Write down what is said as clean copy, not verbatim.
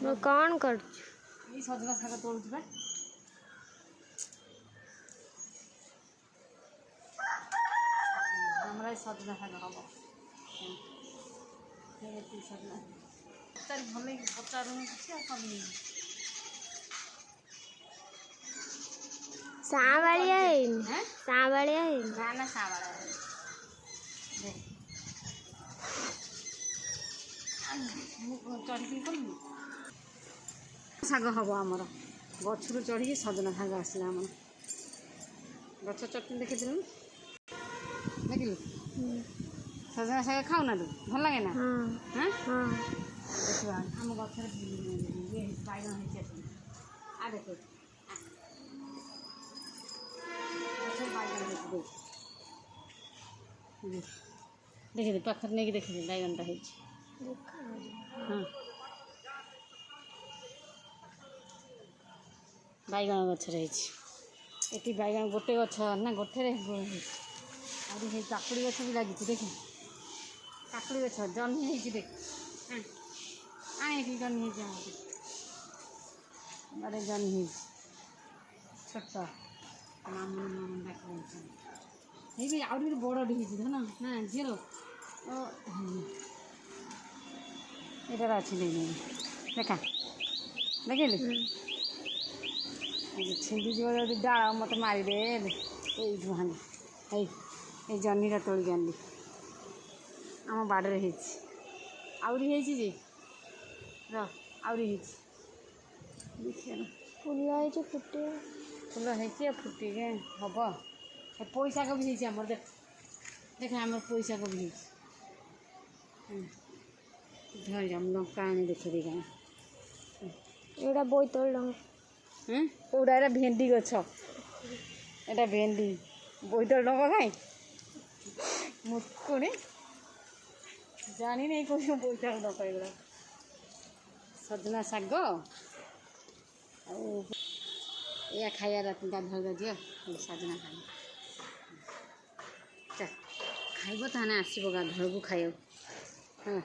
मैं कौन कर ये सजना शाग तोड़ुछु बा हमरा सजना शाग हम ये सजना तर भले पचारू किसी कमी सांवलिया है हैं सांवलिया है ना ना सावड़ा देख चढ़ी कर शाग हम आमर गचर चढ़ी सजना शाग आसला आम गच चटनी देखी देखिलु सजना शाग खाऊ ना तू भल लगे ना हाँ हाँ देखा आम गचर बैगन आ देख देखिए पाखर नहीं देखिए बैगनटा है हाँ बैगन गछ रही बैगन गोटे गछ ना गोटे काकुड़ी गछ भी लगी देख काकुड़ी गछ जह्नी है देख आने जह्नी बड़े जह्नी छोट मामू मामू ये भी आउट बड़ है ना ना झील इधर अच्छी नहीं देखा देखिल छिंदी जी डाल मत मारिदे ये जह्नी तोड़ आनी आम बाड़े आउरी आउरी फुल फुटे फुल है फुटे हम पैसा को भी आम देख देख आम पैसा को भी धर जाम लंका आने देखे देगा एटा बोईतल लंका एटा एटा भेंडी गछ एटा भेंडी बोईतल लंका खाई मुकुनी जानी नहीं कोई बोईतल लंका एगुड़ा सजना शाग या खाया रात गाधर दियो सजना खाई चल खाइब ताने आसब गाधर को खाइब हाँ